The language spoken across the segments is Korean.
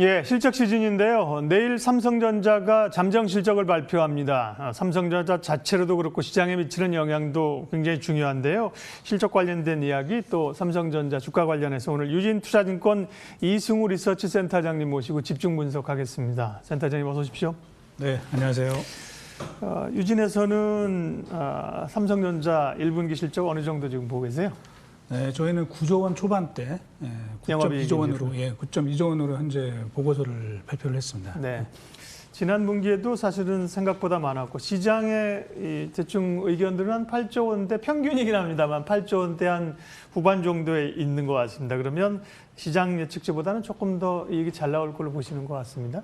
예, 실적 시즌인데요. 내일 삼성전자가 잠정 실적을 발표합니다. 삼성전자 자체로도 그렇고 시장에 미치는 영향도 굉장히 중요한데요. 실적 관련된 이야기 또 삼성전자 주가 관련해서 오늘 유진투자증권 이승우 리서치센터장님 모시고 집중 분석하겠습니다. 센터장님 어서 오십시오. 네, 안녕하세요. 유진에서는 삼성전자 1분기 실적 어느 정도 지금 보고 계세요? 네, 저희는 9조 원 초반대, 9.2조 원으로, 9.2조 원으로 현재 보고서를 발표를 했습니다. 네. 지난 분기에도 사실은 생각보다 많았고 시장의 이 대충 의견들은 한 8조 원대 평균이긴 합니다만 8조 원대 한 후반 정도에 있는 것 같습니다. 그러면 시장 예측치보다는 조금 더 이익이 잘 나올 걸로 보시는 것 같습니다.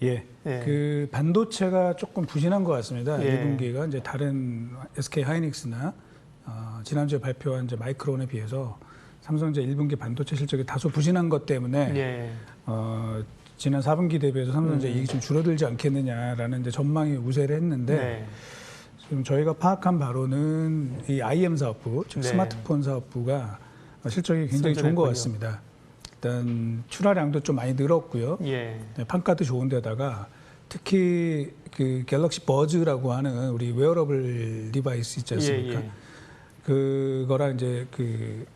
예, 그 반도체가 조금 부진한 것 같습니다. 1분기가 이제 다른 SK 하이닉스나 지난주에 발표한 이제 마이크론에 비해서 삼성전자 1분기 반도체 실적이 다소 부진한 것 때문에 지난 4분기 대비해서 삼성전자 이익이 좀 줄어들지 않겠느냐라는 이제 전망이 우세를 했는데 지금 저희가 파악한 바로는 이 IM 사업부, 즉 스마트폰 사업부가 실적이 굉장히 좋은 것 같습니다. 일단 출하량도 좀 많이 늘었고요. 판가도 좋은 데다가 특히 그 갤럭시 버즈라고 하는 우리 웨어러블 디바이스 있지 않습니까? 그거랑 이제 그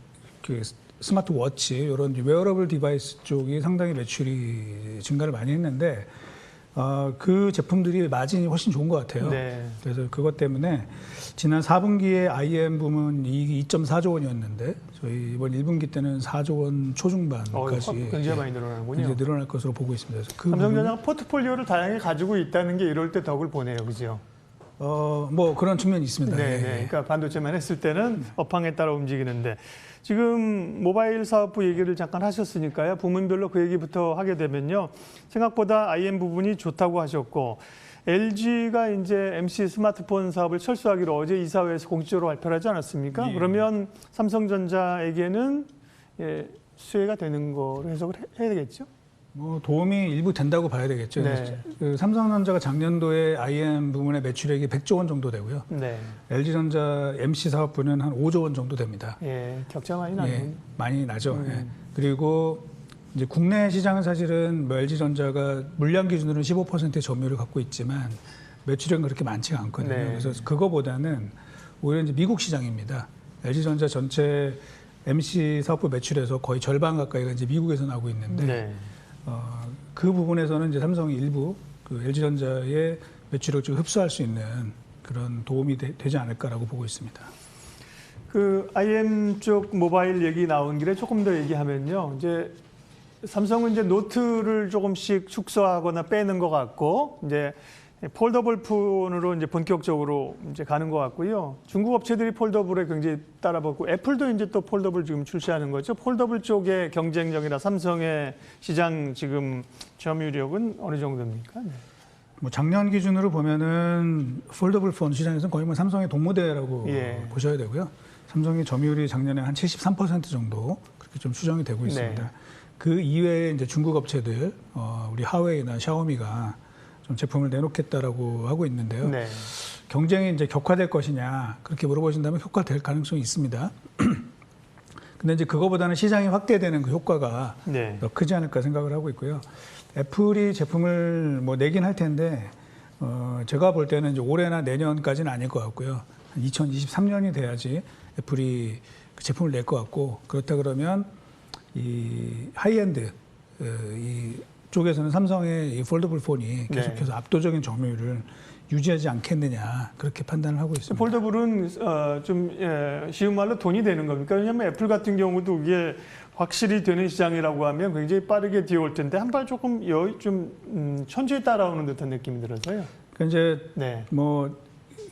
스마트워치 이런 웨어러블 디바이스 쪽이 상당히 매출이 증가를 많이 했는데 그 제품들이 마진이 훨씬 좋은 것 같아요. 그래서 그것 때문에 지난 4분기에 IM 부문 이익이 2.4조 원이었는데 저희 이번 1분기 때는 4조 원 초중반까지 굉장히 많이 늘어나는군요. 이제 늘어날 것으로 보고 있습니다. 그래서 그 삼성전자가 포트폴리오를 다양하게 가지고 있다는 게 이럴 때 덕을 보네요, 그죠? 뭐 그런 측면이 있습니다. 그러니까 반도체만 했을 때는 업황에 따라 움직이는데 지금 모바일 사업부 얘기를 잠깐 하셨으니까요. 부문별로 그 얘기부터 하게 되면요. 생각보다 IM 부분이 좋다고 하셨고 LG가 이제 MC 스마트폰 사업을 철수하기로 어제 이사회에서 공식적으로 발표를 하지 않았습니까? 그러면 삼성전자에게는 수혜가 되는 거로 해석을 해야 되겠죠? 뭐 도움이 일부 된다고 봐야 되겠죠. 그 삼성전자가 작년도에 IM 부문의 매출액이 100조 원 정도 되고요. LG전자 MC 사업부는 한 5조 원 정도 됩니다. 격차 많이 나네요. 많이 나죠. 그리고 이제 국내 시장은 사실은 뭐 LG전자가 물량 기준으로는 15%의 점유율을 갖고 있지만 매출액은 그렇게 많지가 않거든요. 그래서 그거보다는 오히려 이제 미국 시장입니다. LG전자 전체 MC 사업부 매출에서 거의 절반 가까이가 이제 미국에서 나오고 있는데 그 부분에서는 이제 삼성이 일부 그 LG전자의 매출을 좀 흡수할 수 있는 그런 도움이 되지 않을까라고 보고 있습니다. 그 IM 쪽 모바일 얘기 나온 길에 조금 더 얘기하면요. 이제 삼성은 이제 노트를 조금씩 축소하거나 빼는 것 같고 이제 폴더블 폰으로 이제 본격적으로 이제 가는 것 같고요. 중국 업체들이 폴더블에 굉장히 따라붙고 애플도 이제 또 폴더블 지금 출시하는 거죠. 폴더블 쪽의 경쟁력이나 삼성의 시장 지금 점유력은 어느 정도입니까? 뭐 작년 기준으로 보면은 폴더블 폰 시장에서는 거의 뭐 삼성의 동무대라고 보셔야 되고요. 삼성의 점유율이 작년에 한 73% 정도 그렇게 좀 추정이 되고 있습니다. 그 이외에 이제 중국 업체들, 우리 하웨이나 샤오미가 좀 제품을 내놓겠다라고 하고 있는데요. 경쟁이 이제 격화될 것이냐 그렇게 물어보신다면 격화될 가능성이 있습니다. 근데 이제 그거보다는 시장이 확대되는 그 효과가 더 크지 않을까 생각을 하고 있고요. 애플이 제품을 뭐 내긴 할 텐데 제가 볼 때는 이제 올해나 내년까지는 아닐 것 같고요. 2023년이 돼야지 애플이 그 제품을 낼 것 같고 그렇다 그러면 이 하이엔드 이 쪽에서는 삼성의 이 폴더블 폰이 계속해서 압도적인 점유율을 유지하지 않겠느냐 그렇게 판단을 하고 있습니다. 폴더블은 좀 쉬운 말로 돈이 되는 겁니까? 왜냐하면 애플 같은 경우도 이게 확실히 되는 시장이라고 하면 굉장히 빠르게 뛰어올 텐데 한 발 조금 천천히 따라오는 듯한 느낌이 들어서요. 그러니까 이제 뭐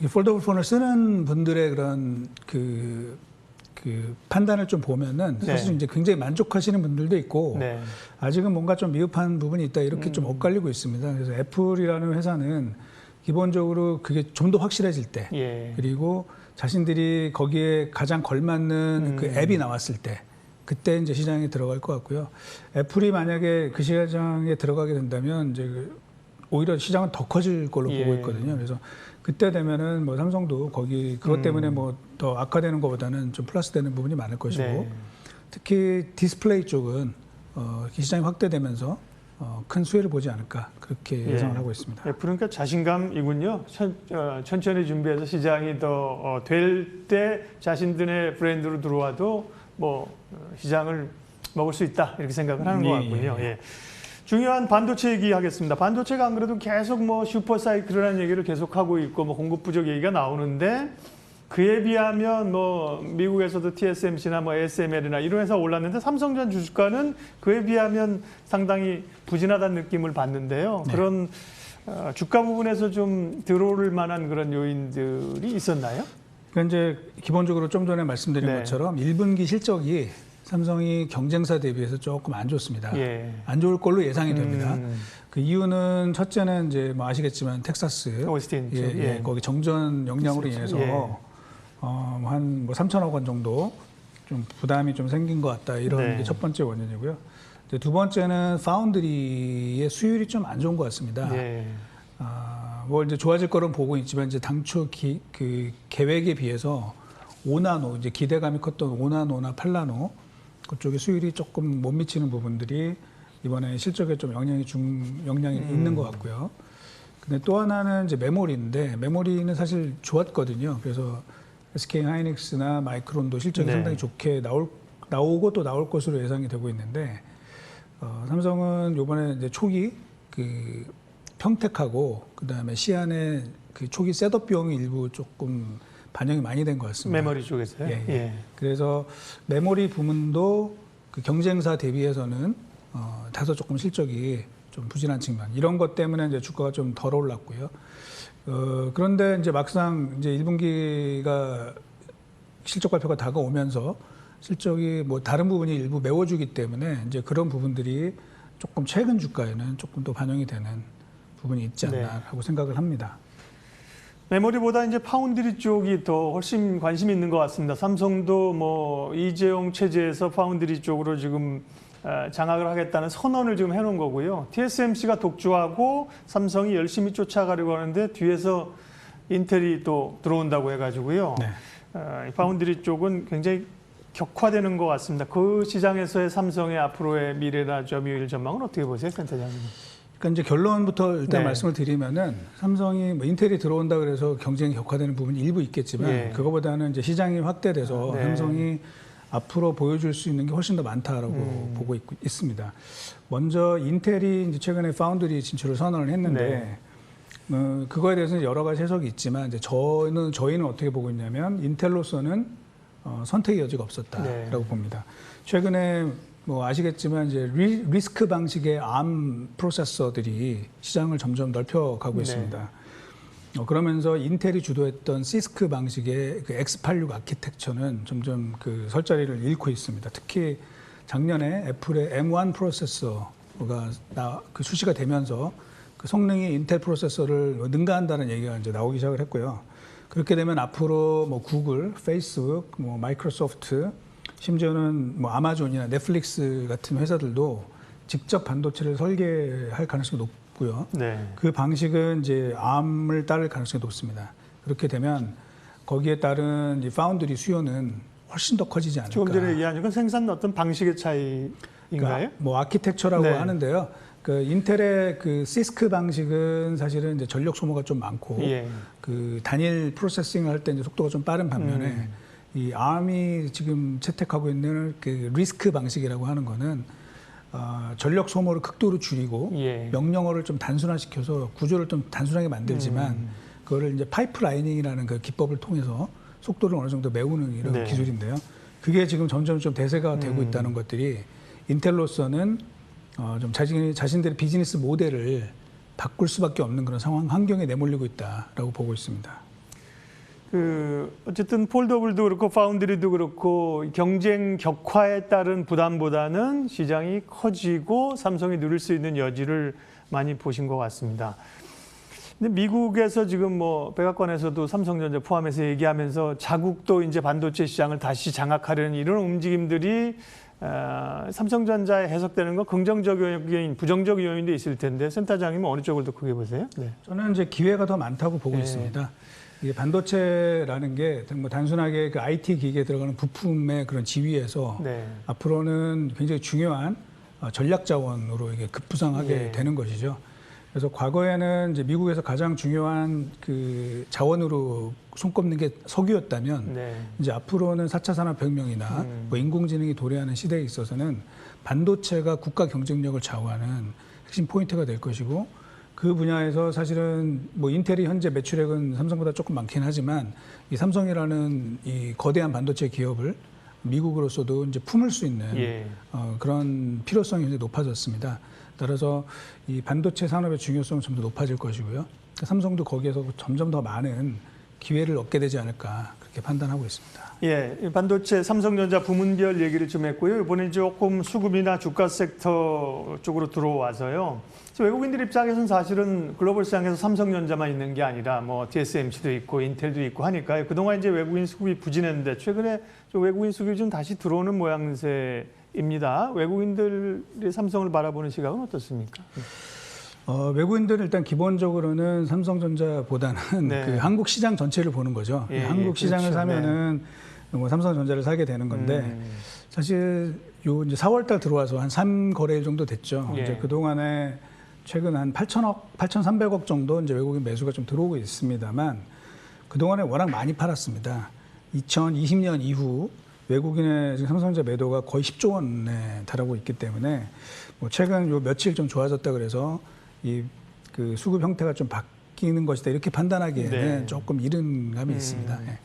이 폴더블 폰을 쓰는 분들의 그런 그 판단을 좀 보면은 사실 이제 굉장히 만족하시는 분들도 있고 아직은 뭔가 좀 미흡한 부분이 있다 이렇게 좀 엇갈리고 있습니다. 그래서 애플이라는 회사는 기본적으로 그게 좀 더 확실해질 때 그리고 자신들이 거기에 가장 걸맞는 그 앱이 나왔을 때 그때 이제 시장에 들어갈 것 같고요. 애플이 만약에 그 시장에 들어가게 된다면 이제 오히려 시장은 더 커질 걸로 보고 있거든요. 그래서 그때 되면은 뭐 삼성도 거기 그것 때문에 뭐 더 악화되는 것보다는 좀 플러스되는 부분이 많을 것이고 특히 디스플레이 쪽은 시장이 확대되면서 큰 수혜를 보지 않을까 그렇게 예상을 하고 있습니다. 그러니까 자신감이군요. 천천히 준비해서 시장이 더 될 때 자신들의 브랜드로 들어와도 뭐 시장을 먹을 수 있다 이렇게 생각을 하는 것 같군요. 예. 중요한 반도체 얘기하겠습니다. 반도체가 안 그래도 계속 뭐 슈퍼사이클이라는 얘기를 계속하고 있고 뭐 공급 부족 얘기가 나오는데 그에 비하면 뭐 미국에서도 TSMC나 뭐 ASML이나 이런 회사 올랐는데 삼성전 주가는 그에 비하면 상당히 부진하다는 느낌을 받는데요. 네. 그런 주가 부분에서 좀 들어올 만한 그런 요인들이 있었나요? 그러니까 이제 기본적으로 좀 전에 말씀드린 네. 것처럼 1분기 실적이 삼성이 경쟁사 대비해서 조금 안 좋습니다. 예. 안 좋을 걸로 예상이 됩니다. 그 이유는 첫째는 이제 뭐 아시겠지만 텍사스, 오스틴 쪽, 예, 거기 정전 역량으로 인해서 한 뭐 3천억 원 정도 좀 부담이 좀 생긴 것 같다 이런 게 첫 번째 원인이고요. 이제 두 번째는 파운드리의 수율이 좀 안 좋은 것 같습니다. 뭐 이제 좋아질 거는 보고 있지만 이제 당초 그 계획에 비해서 5나노 이제 기대감이 컸던 5나노나 8나노 그쪽에 수율이 조금 못 미치는 부분들이 이번에 실적에 좀 영향이 있는 것 같고요. 근데 또 하나는 이제 메모리인데 메모리는 사실 좋았거든요. 그래서 SK 하이닉스나 마이크론도 실적이 상당히 좋게 나오고 또 나올 것으로 예상이 되고 있는데 삼성은 이번에 이제 초기 그 평택하고 그다음에 시안의 그 초기 셋업 비용이 일부 조금 반영이 많이 된 것 같습니다. 메모리 쪽에서요? 예. 그래서 메모리 부문도 그 경쟁사 대비해서는 다소 조금 실적이 좀 부진한 측면 이런 것 때문에 이제 주가가 좀 덜 올랐고요. 그런데 이제 막상 이제 1분기가 실적 발표가 다가오면서 실적이 뭐 다른 부분이 일부 메워주기 때문에 이제 그런 부분들이 조금 최근 주가에는 조금 더 반영이 되는 부분이 있지 않나 하고 생각을 합니다. 메모리보다 이제 파운드리 쪽이 더 훨씬 관심이 있는 것 같습니다. 삼성도 뭐 이재용 체제에서 파운드리 쪽으로 지금 장악을 하겠다는 선언을 지금 해놓은 거고요. TSMC가 독주하고 삼성이 열심히 쫓아가려고 하는데 뒤에서 인텔이 또 들어온다고 해가지고요. 파운드리 쪽은 굉장히 격화되는 것 같습니다. 그 시장에서의 삼성의 앞으로의 미래나 점유율 전망은 어떻게 보세요, 센터장님? 그러니까 이제 결론부터 일단 말씀을 드리면은 삼성이 뭐 인텔이 들어온다 그래서 경쟁이 격화되는 부분이 일부 있겠지만 그거보다는 이제 시장이 확대돼서 삼성이 앞으로 보여줄 수 있는 게 훨씬 더 많다라고 보고 있습니다. 먼저 인텔이 이제 최근에 파운드리 진출을 선언을 했는데 그거에 대해서는 여러 가지 해석이 있지만 이제 저희는 어떻게 보고 있냐면 인텔로서는 선택의 여지가 없었다라고 봅니다. 최근에 뭐 아시겠지만 이제 리스크 방식의 ARM 프로세서들이 시장을 점점 넓혀가고 있습니다. 그러면서 인텔이 주도했던 시스크 방식의 그 X86 아키텍처는 점점 그 설자리를 잃고 있습니다. 특히 작년에 애플의 M1 프로세서가 그 출시가 되면서 그 성능이 인텔 프로세서를 능가한다는 얘기가 이제 나오기 시작을 했고요. 그렇게 되면 앞으로 뭐 구글, 페이스북, 뭐 마이크로소프트, 심지어는 뭐 아마존이나 넷플릭스 같은 회사들도 직접 반도체를 설계할 가능성이 높고요. 그 방식은 이제 ARM을 따를 가능성이 높습니다. 그렇게 되면 거기에 따른 이 파운드리 수요는 훨씬 더 커지지 않을까. 조금 전에 얘기한 건 생산 어떤 방식의 차이인가요? 그러니까 뭐 아키텍처라고 하는데요. 그 인텔의 그 시스크 방식은 사실은 이제 전력 소모가 좀 많고 그 단일 프로세싱을 할 때 이제 속도가 좀 빠른 반면에 이 ARM이 지금 채택하고 있는 그 리스크 방식이라고 하는 거는 전력 소모를 극도로 줄이고 명령어를 좀 단순화시켜서 구조를 좀 단순하게 만들지만 그거를 이제 파이프라이닝이라는 그 기법을 통해서 속도를 어느 정도 메우는 이런 기술인데요. 그게 지금 점점 좀 대세가 되고 있다는 것들이 인텔로서는 좀 자신들의 비즈니스 모델을 바꿀 수밖에 없는 그런 상황 환경에 내몰리고 있다라고 보고 있습니다. 어쨌든 폴더블도 그렇고 파운드리도 그렇고 경쟁 격화에 따른 부담보다는 시장이 커지고 삼성이 누릴 수 있는 여지를 많이 보신 것 같습니다. 근데 미국에서 지금 뭐 백악관에서도 삼성전자 포함해서 얘기하면서 자국도 이제 반도체 시장을 다시 장악하려는 이런 움직임들이 삼성전자에 해석되는 건 긍정적 요인, 부정적 요인도 있을 텐데 센터장님은 어느 쪽을 더 크게 보세요? 저는 이제 기회가 더 많다고 보고 있습니다. 이게 반도체라는 게 뭐 단순하게 그 IT 기기에 들어가는 부품의 그런 지위에서 앞으로는 굉장히 중요한 전략 자원으로 이게 급부상하게 예. 되는 것이죠. 그래서 과거에는 이제 미국에서 가장 중요한 그 자원으로 손꼽는 게 석유였다면 네. 이제 앞으로는 4차 산업혁명이나 뭐 인공지능이 도래하는 시대에 있어서는 반도체가 국가 경쟁력을 좌우하는 핵심 포인트가 될 것이고 그 분야에서 사실은 뭐 인텔이 현재 매출액은 삼성보다 조금 많긴 하지만 이 삼성이라는 이 거대한 반도체 기업을 미국으로서도 이제 품을 수 있는 예. 그런 필요성이 굉장히 높아졌습니다. 따라서 이 반도체 산업의 중요성은 좀 더 높아질 것이고요. 삼성도 거기에서 점점 더 많은 기회를 얻게 되지 않을까 그렇게 판단하고 있습니다. 예, 이 반도체 삼성전자 부문별 얘기를 좀 했고요. 이번에 조금 수급이나 주가 섹터 쪽으로 들어와서요. 외국인들 입장에서는 사실은 글로벌 시장에서 삼성전자만 있는 게 아니라 뭐 TSMC도 있고 인텔도 있고 하니까요. 그동안 이제 외국인 수급이 부진했는데 최근에 좀 외국인 수급이 좀 다시 들어오는 모양새입니다. 외국인들이 삼성을 바라보는 시각은 어떻습니까? 외국인들은 일단 기본적으로는 삼성전자보다는 네. 그 한국 시장 전체를 보는 거죠. 예, 한국 시장을 그렇죠. 사면은 뭐 삼성전자를 사게 되는 건데 사실 요 이제 4월달 들어와서 한 3거래일 정도 됐죠. 예. 이제 그 동안에 최근 한 8,300억 정도 이제 외국인 매수가 좀 들어오고 있습니다만 그 동안에 워낙 많이 팔았습니다. 2020년 이후 외국인의 지금 삼성전자 매도가 거의 10조 원에 달하고 있기 때문에 뭐 최근 요 며칠 좀 좋아졌다 그래서 이 그 수급 형태가 좀 바뀌는 것이다 이렇게 판단하기에는 네. 조금 이른 감이 있습니다. 예.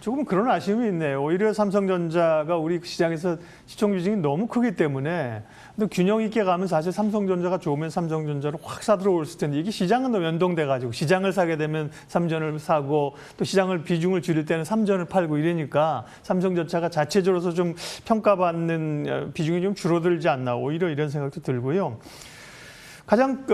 조금 그런 아쉬움이 있네요. 오히려 삼성전자가 우리 시장에서 시총 비중이 너무 크기 때문에 또 균형 있게 가면 사실 삼성전자가 좋으면 삼성전자로 확 사들어올 텐데 이게 시장은 너무 연동돼가지고 시장을 사게 되면 삼전을 사고 또 시장을 비중을 줄일 때는 삼전을 팔고 이러니까 삼성전자가 자체적으로서 좀 평가받는 비중이 좀 줄어들지 않나 오히려 이런 생각도 들고요. 가장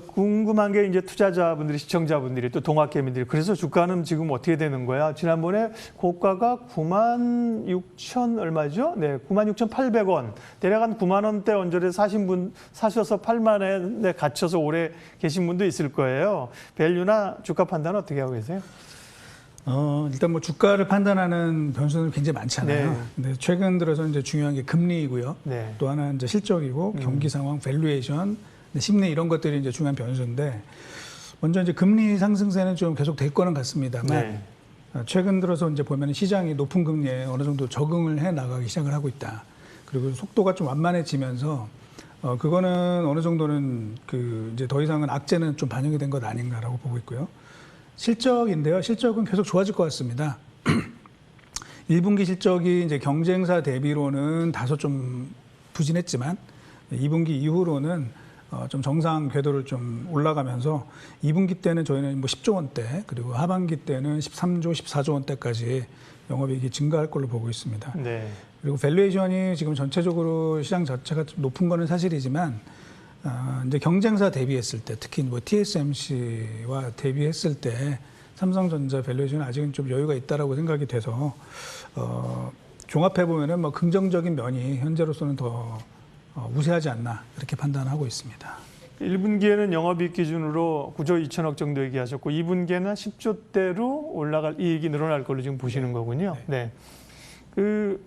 궁금한 게 이제 투자자분들이 시청자분들이 또 동학개미들이 그래서 주가는 지금 어떻게 되는 거야? 지난번에 고가가 96,000 얼마죠? 네, 96,800원. 대략 한 9만 원대 언저리에 사셔서 8만 원에 갇혀서 오래 계신 분도 있을 거예요. 밸류나 주가 판단은 어떻게 하고 계세요? 일단 뭐 주가를 판단하는 변수는 굉장히 많잖아요. 네. 근데 최근 들어서 이제 중요한 게 금리이고요. 네. 또 하나 이제 실적이고 경기 상황, 밸류에이션, 심리 이런 것들이 이제 중요한 변수인데 먼저 이제 금리 상승세는 좀 계속 될 거는 같습니다만 네. 최근 들어서 이제 보면 시장이 높은 금리에 어느 정도 적응을 해 나가기 시작을 하고 있다. 그리고 속도가 좀 완만해지면서 그거는 어느 정도는 그 이제 더 이상은 악재는 좀 반영이 된 것 아닌가라고 보고 있고요. 실적인데요. 실적은 계속 좋아질 것 같습니다. 1분기 실적이 이제 경쟁사 대비로는 다소 좀 부진했지만 2분기 이후로는 좀 정상 궤도를 좀 올라가면서 2분기 때는 저희는 뭐 10조 원대 그리고 하반기 때는 13조, 14조 원대까지 영업이익이 증가할 걸로 보고 있습니다. 네. 그리고 밸류에이션이 지금 전체적으로 시장 자체가 좀 높은 거는 사실이지만 이제 경쟁사 대비했을 때 특히 뭐 TSMC와 대비했을 때 삼성전자 밸류에이션은 아직은 좀 여유가 있다라고 생각이 돼서 종합해 보면은 뭐 긍정적인 면이 현재로서는 더 우세하지 않나 이렇게 판단하고 있습니다. 1분기에는 영업이익 기준으로 9조 2천억 정도 얘기하셨고 2분기에는 10조대로 올라갈 이익이 늘어날 걸로 지금 보시는 거군요. 네. 그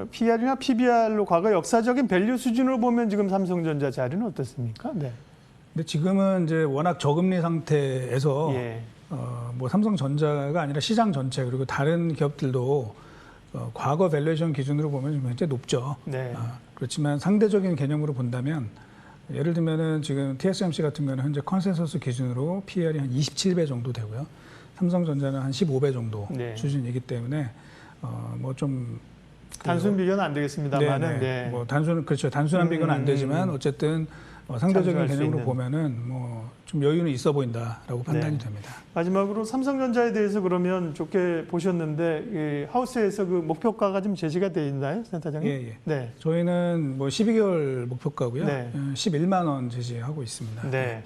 PR이나 PBR로 과거 역사적인 밸류 수준으로 보면 지금 삼성전자 자리는 어떻습니까? 네. 근데 지금은 이제 워낙 저금리 상태에서 예. 뭐 삼성전자가 아니라 시장 전체 그리고 다른 기업들도 과거 밸류에이션 기준으로 보면 굉장히 높죠. 네. 그렇지만 상대적인 개념으로 본다면 예를 들면은 지금 TSMC 같은 경우는 현재 컨센서스 기준으로 PER이 한 27배 정도 되고요. 삼성전자는 한 15배 정도 네. 수준이기 때문에 뭐 좀 단순 비교는 안 되겠습니다만은 네. 뭐 그렇죠. 단순한 비교는 안 되지만 어쨌든 상대적인 참조할 수 개념으로 있는. 보면은 뭐 좀 여유는 있어 보인다라고 판단이 네. 됩니다. 마지막으로 삼성전자에 대해서 그러면 좋게 보셨는데 이 하우스에서 그 목표가가 좀 제시가 돼 있나요, 센터장님? 예. 네. 저희는 뭐 12개월 목표가고요. 네. 11만 원 제시하고 있습니다. 네.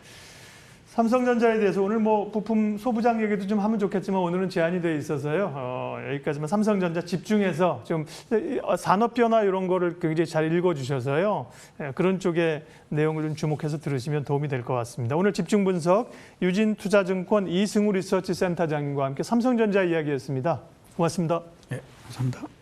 삼성전자에 대해서 오늘 뭐 부품 소부장 얘기도 좀 하면 좋겠지만 오늘은 제한이 돼 있어서요. 여기까지만 삼성전자 집중해서 좀 산업 변화 이런 거를 굉장히 잘 읽어주셔서요. 그런 쪽의 내용을 좀 주목해서 들으시면 도움이 될 것 같습니다. 오늘 집중 분석 유진투자증권 이승우 리서치 센터장님과 함께 삼성전자 이야기였습니다. 고맙습니다. 네, 감사합니다.